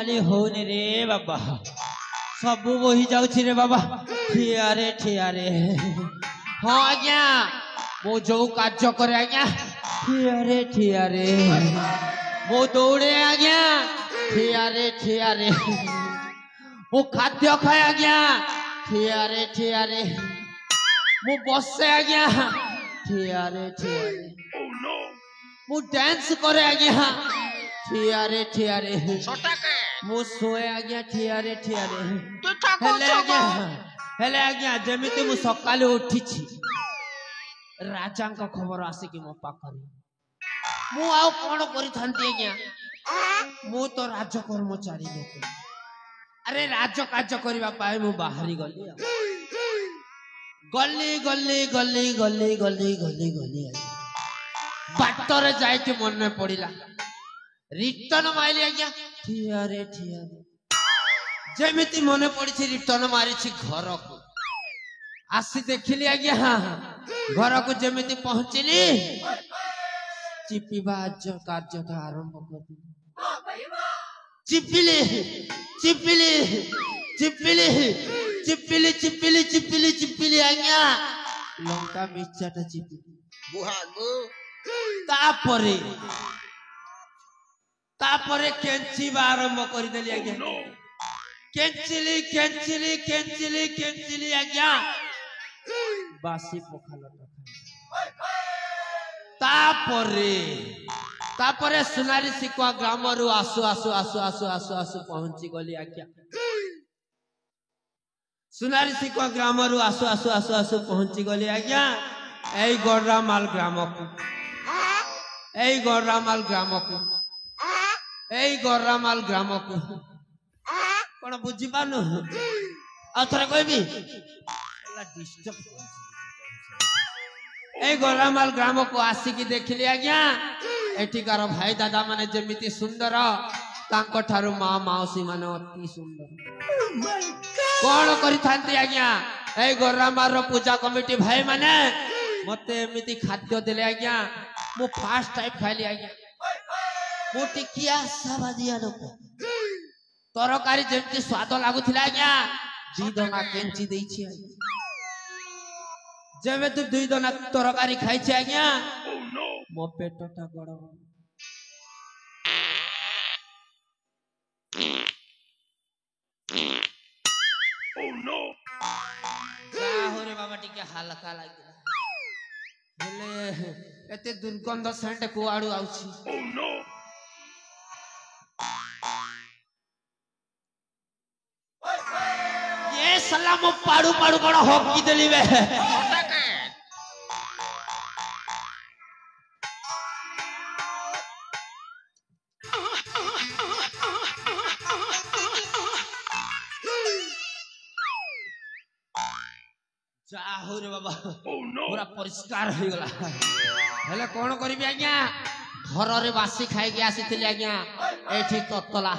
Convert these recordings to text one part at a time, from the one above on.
माली होने रे बाबा सब बोही जाउछि रे बाबा ठिया रे हाँ आज्ञा मो जो कार्य करे आज्ञा ठिया रे मो दौड़े आज्ञा ठिया रे मो खाद्य खाए आज्ञा ठिया रे मो बसे आज्ञा ठिया रे मो डांस करे आज्ञा ठिया रे मो सोए आज्ञा ठिया रे हेले आज्ञा जेमिति मु सकाले उठिछि राजा का खबर आसे कि मो पाखरे मु आउ कोन करिथांती आज्ञा मु तो राज कर्मचारी लोक अरे राज कार्य करबा पाए मु बाहरी गली बाटरे जाय के मन में पड़िला रिटर्न माइली आज्ञा ठिया रे जेमिति मने पड़ी रिटर्न मारी घर को आसी देखिली आज्ञा घर को जेमिति पहुंचली चिपिबा कार्य का आरंभ कर चिपिली आज्ञा लंका मिर्चाटा चिपिली तापरे केंचिबा आरंभ कर देली आज्ञा केंचिली आज्ञा बासी पखाल तापरे सुनारी सिकुआ ग्राम रु आसु पहुंची गली आज्ञा सुनारी सिकुआ ग्राम रु आसु पहुंची गली आज्ञा एई गड़रामाल ग्राम को कौन बुझी पानु आथरे कहबी ए गड़रामाल ग्राम को आसिकी देखिली आज्ञा एठिकार भाई दादा माने जेमिति सुंदर तांको ठारू माँ माउसी माने अति सुंदर कौन करिथांती आज्ञा ए गड़रामाल रो पूजा कमिटी भाई माने मते एमिति खाद्य देले आज्ञा मु फर्स्ट टाइम खाइली आज्ञा मु टिकिया साबादिया लोक तरकारी जेमती स्वाद लागुथिला आज्ञा 2 दना केंची देइछि जेबे तू 2 दना तरकारी खाइछि आज्ञा मो पेटटा गड़म रे बाबा टिके हल्का लागिला हेले एते दुर्गंध सेंट कुआडू आउछि ये सला मो पाड़ू कण हकी देली बे जाहु रे बाबा पूरा परिष्कार हो गला हेले कोन करबी आज्ञा घर रे बासी खाइ के आसीथिले आज्ञा एठी ततला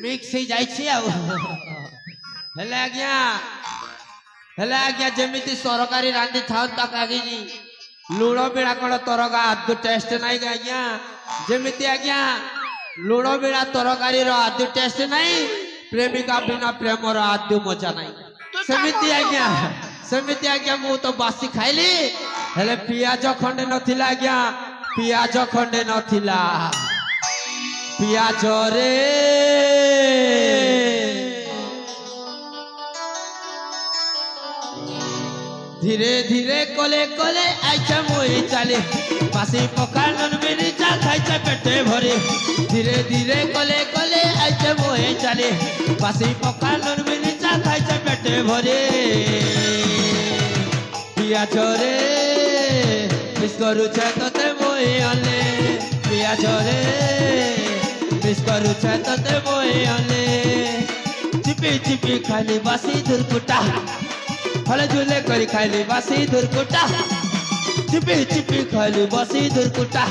मिक्स हो जाई छी आ हेले आज्ञा जेमिति सरकारी रांधी थांता कागिनी लुण बिड़ा कोन तरका आदु टेस्ट नाही आज्ञा जेमिति आज्ञा लुण बिड़ा तरकारी रो आदु टेस्ट नाही प्रेमिका बिना प्रेम रो आदु मजा नाही सेमिति आज्ञा मु तो बासी खाइली हेले पियाज खंडे नथिला आज्ञा पियाज खंडे नथिला पियाज रे धीरे धीरे कोले आइछा मोई चाले बासी पखाल नन मिर्चा खाइछा पेटे भरे धीरे धीरे कोले आइछा मोई चाले बासी पखाल नन मिर्चा खाइछा पेटे भरे पियाज रे मिस करूछा तते मोई आले पियाज रे मिस करूछा तते मोई आले चिपी खाली बासी दुर्कुटा फले झूले करी खाइली बासी दुर्कुटा चिपी खाइली बासी दुर्कुटा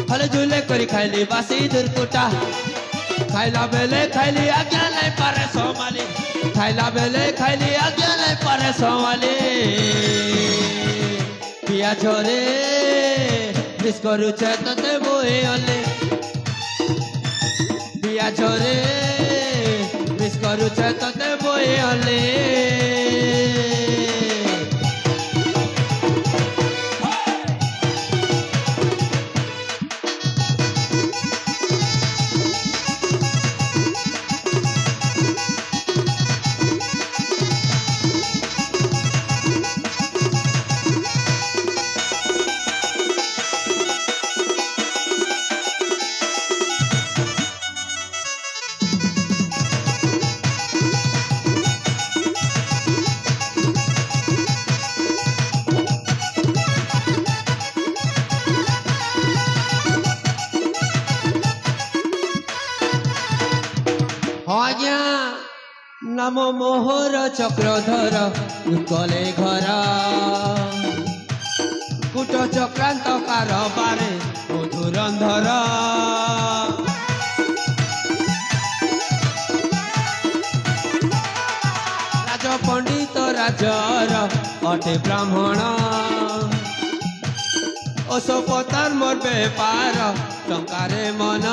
फले झूले करी खाइली बासी दुर्कुटा खाइला बेले खाइली आज्ञा नहीं पारे सोमाली खाइला बेले खाइली आज्ञा नहीं पारे सोमाली पिया छोरे मिस करूछे तते मोए आले पिया ପିଆଜରେ ମିସ୍ କରୁଛେ ତତେ ବୋଇଲେ नाम मोहर चक्रधर उकले घर कुट चक्रांत कारबारे मधुरंधर राज पंडित राजर अटे ब्राह्मण ओसपतान मोर बेपार टंकारे मन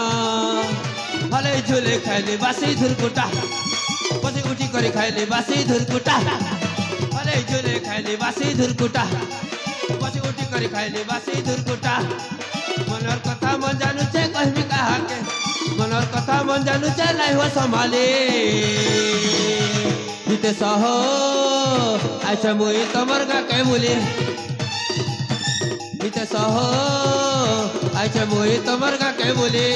भले झुले खाइले बासी धुरकुटा पछे उठी करी खाइले बासी धुरकुटा भले झुले खाइले बासी धुरकुटा पछे उठी करी खाइले बासी धुरकुटा मनर कथा मन जानू छे कहमी कहा के मनर कथा मन जानू छे लाई हो संभाले हिते सहो आछे मुई तमर गा के बोली हिते सहो आछे मुई तमर गा के बोली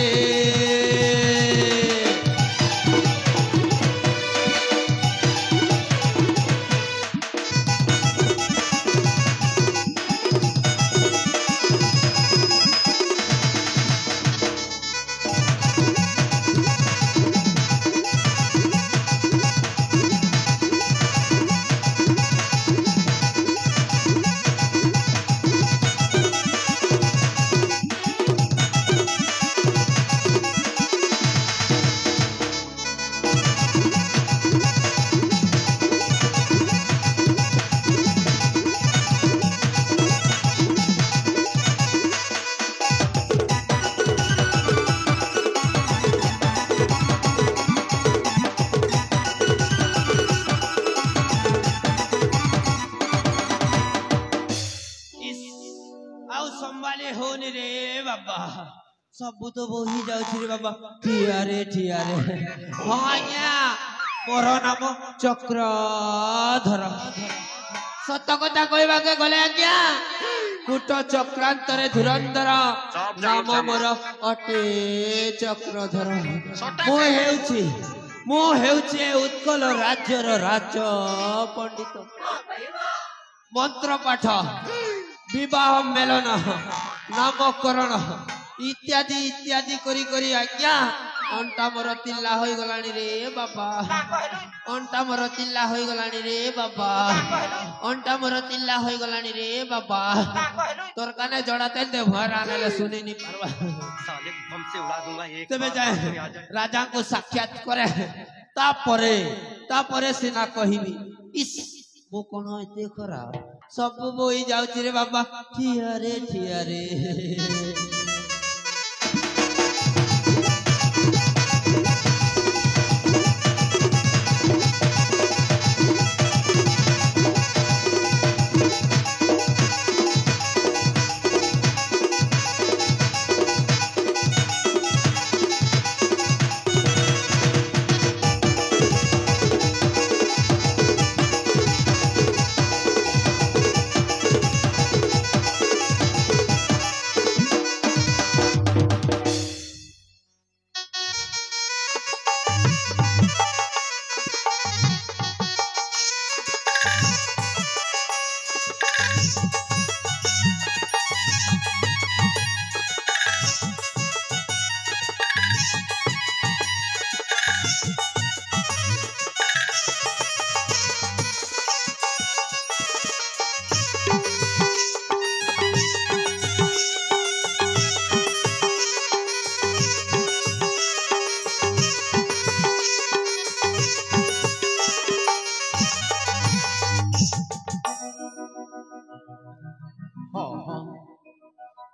सब तो बोही जाउछि रे बाबा ठिया रे हां आज्ञा मोर नाम चक्रधर सत कथा कहबा के गले आज्ञा कुट चक्रांतरे धुरंधर नाम मोर अटे चक्रधर मो हेउछि उत्कल राज्यर राज पंडित मंत्र पाठ विवाह मेलन नामकरण इत्यादि इत्यादि करी करी आज्ञा अंटा मोर तिल्ला होई गलानी रे बाबा अंटा मोर तिल्ला होई गलानी रे बाबा अंटा मोर तिल्ला होई गलानी रे बाबा तोर काने जड़ाते दे भर आने सुनी नहीं पारवा साले बम से उड़ा दूंगा एक तबे जाए राजा को साक्षात करे तापरे सिना कहिबी इस मो कोन एते खरा सब बोई जाउछि रे बाबा ठिया रे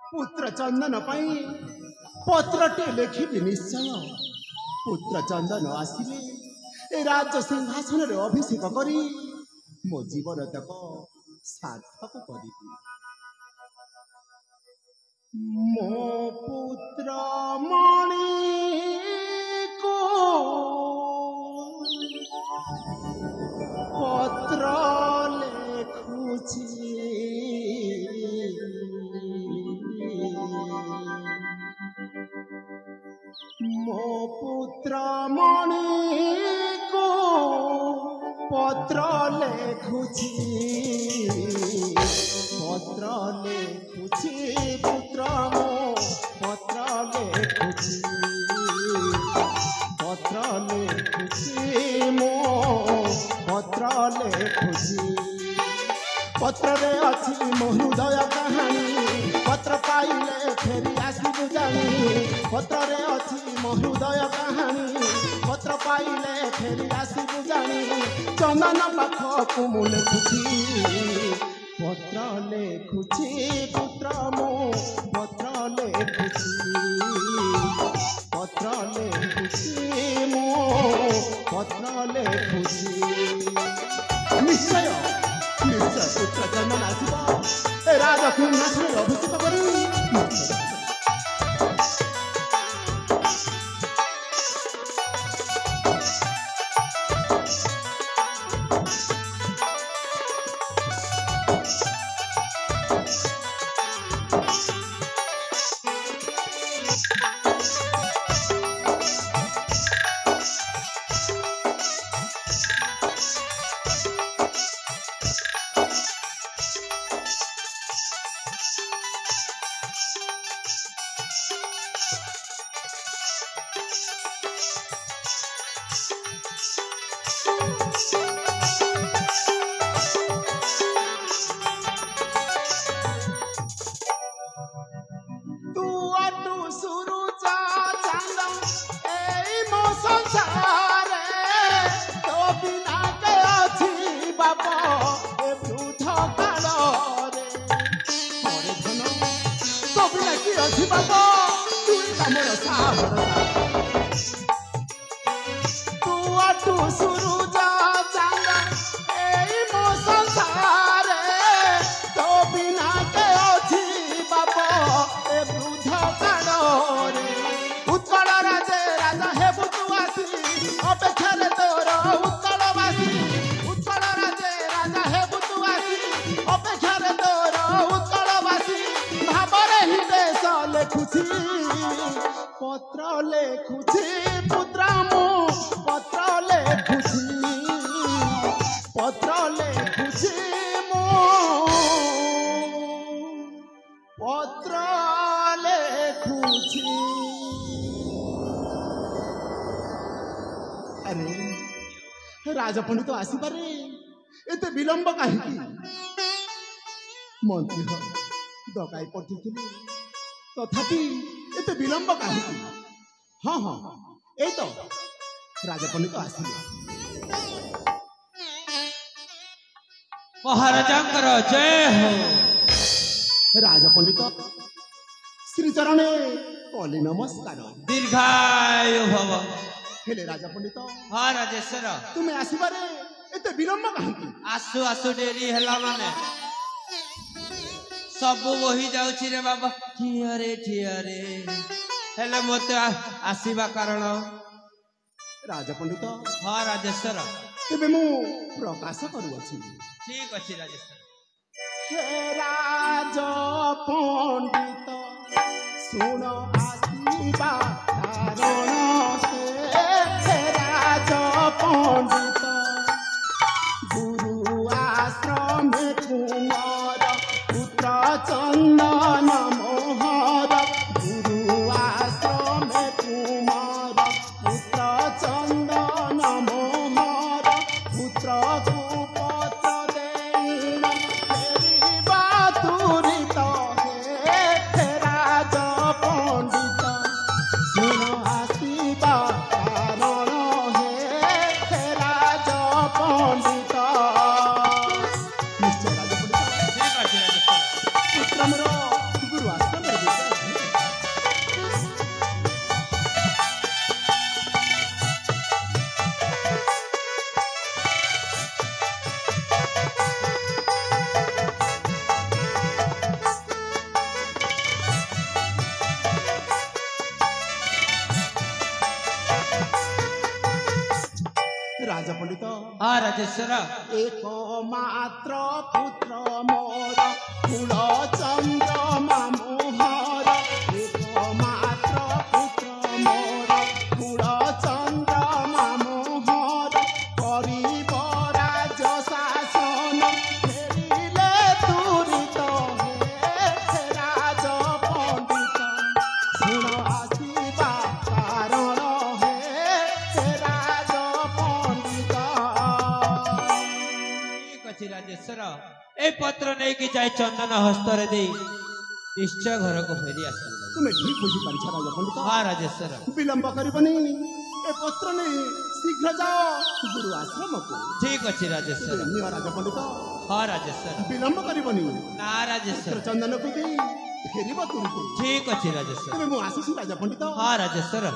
पुत्र चंदन पत्रटे लिखि निश्चय पुत्र चंदन आसिले ए राज सिंहासन रे अभिषेक करी मो जीवन तक सार्थक करी मो पुत्र मणि को पत्र लेखुची मो पुत्र मणि को पत्र लेखुची पुत्र मो पत्र लेखुची मो पत्र लेखुची पत्र रे अछि मो हृदय कहानी पत्र पाइले फेरी आसिबु जानी पत्र रे अछि मो हृदय कहानी पत्र पाइले फेरी आसिबु जानी चंदन पाखकु मु लेखुची पत्र लेखुची पुत्र मो पत्र लेखुची मो पत्र लेखुची निश्चय पुत्र जन्म आसिब राजा सिंहासन अभिषेक करी पत्र लेखुची पुत्र मो पत्र लेखुची मो पत्र लेखुची अरे राजपंडित आसीपारे एते विलंब काहीकि मंत्री डकाई पठिथिली तथापि एते विलंब काहीकि हाँ हाँ ए तो राजपंडित आसिले महाराजांकर जय हो राजपंडित श्री चरणे कली नमस्कार दीर्घायु भव हेले राजपंडित हाँ राजेश्वर तुम्हें आसबारे एते विलंब काहीकि आसु आसु डेरी हैला माने सब वही जाउछि रे बाबा ठिया रे हेले मते आसीबा कारण राजपंडित हाँ राजेश्वर तेबे मु प्रकाश करूछि ठीक अछि राजेश्वर हे राज पंडित सुन आसीबा कारण हे राज पंडित गुरु आश्रम कुमार पुत्र चंदन मोहर गुरु आश्रम कुमार पुत्र चंदन मोहर पुत्र को पत्र देना तेरी बातुरित हे राज पंडित सुन आसीबा कारण हे राज पंडित निश्चय राज पंडित पुत्र मोर गुरु आश्रम राजपंडित हाँ राजेश्वर एक मात्र पुत्र मोर कुल चंद्रमा मोहर एक मात्र पुत्र मोर कुल चंद्रमा मोहर करिब राज शासन फेरिले तुरित हे राज पंडित शुण आसिबा कारण हे राज पंडित ठीक अच्छे राजेश्वर ए पत्र नहीं कि जाए चंदन हस्तर दे निश्चय घर को फेरी आस तुम्हें ठीक बुझी पारिछ राजपंडित हाँ राजेश्वर विलंब करबनी ए पत्र नहीं शीघ्र जाओ गुरु आश्रम को ठीक अच्छे राजेश्वर निय राजपंडित हाँ राजेश्वर विलंब करबनी ना राजेश्वर चंदन को दे फेरिब तुरंत ठीक अच्छे राजेश्वर तेरे मु आसीसी राजपंडित हाँ राजेश्वर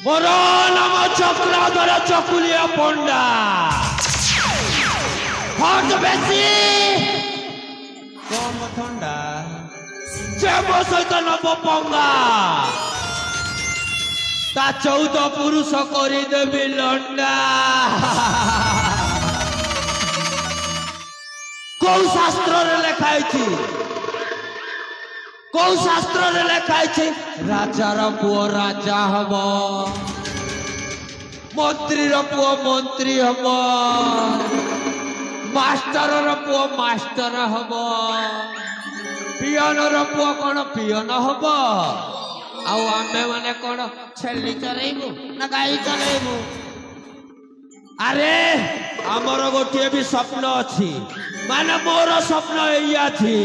मोर नाम चक्राधर चकुलिया पंडा हट बेसी कम ठंडा जेब सहित नब पंगा ता 14 पुरुष करदेवी लंडा कौ शास्त्र लिखाई कौ शास्त्र लिखाई राजार पुओ राजा हम मंत्री पुओ मंत्री हम मास्टर पुओ मास्टर हम पियन पुओ कौन पियन हम आमे माने कौन छेली चलैबू ना गाई चलैबू अरे आमर गोटे भी स्वप्न अच्छी माने मोर स्वप्न एया थी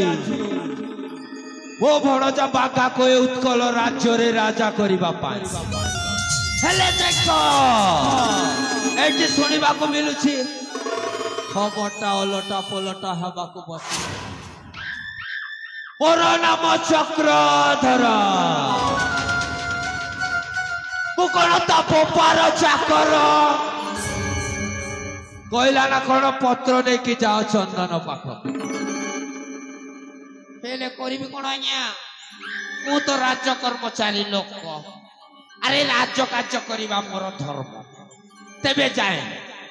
वो भणजा बागा को उत्कल राज्य रे राजा करिबा पाई हेले देखो एटी सुनिबा को मिलुछि खबरटा ओलटा पलटा हवा को बसी मोर नाम चक्रधर मु कौन ता पोपार चाकर कहला ना कौन पत्र नहीं कि जाओ चंदन पाख हेले करी कौन आज्ञा मु तो राज्य कर्मचारी लोक अरे राज्य कार्य करवा मोर धर्म तेबे जाए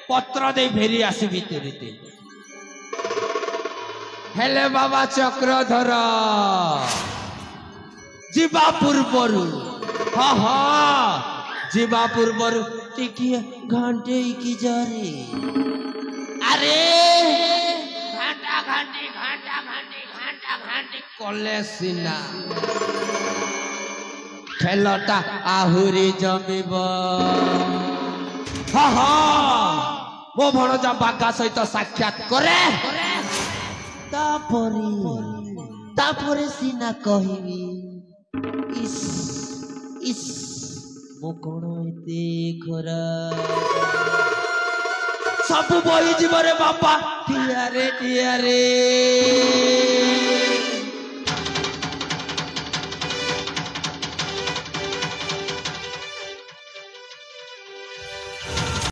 पत्र दे फेरी आसबि तुरते हेले बाबा चक्रधर जीवा पूर्वर हाँ हाँ जीवा पूर्वर टिकिए घंटे की जारे अरे घंटा घंटी घंटा घंटी घंटा घंटी कले सिना खेलटा आहुरी जमिब हाँ हाँ मो भणजा बागा सहित साक्षात करे तापरे सिना कहिबी इस इस मो कोण एते खरा सब बही जीवरे बापा टियारे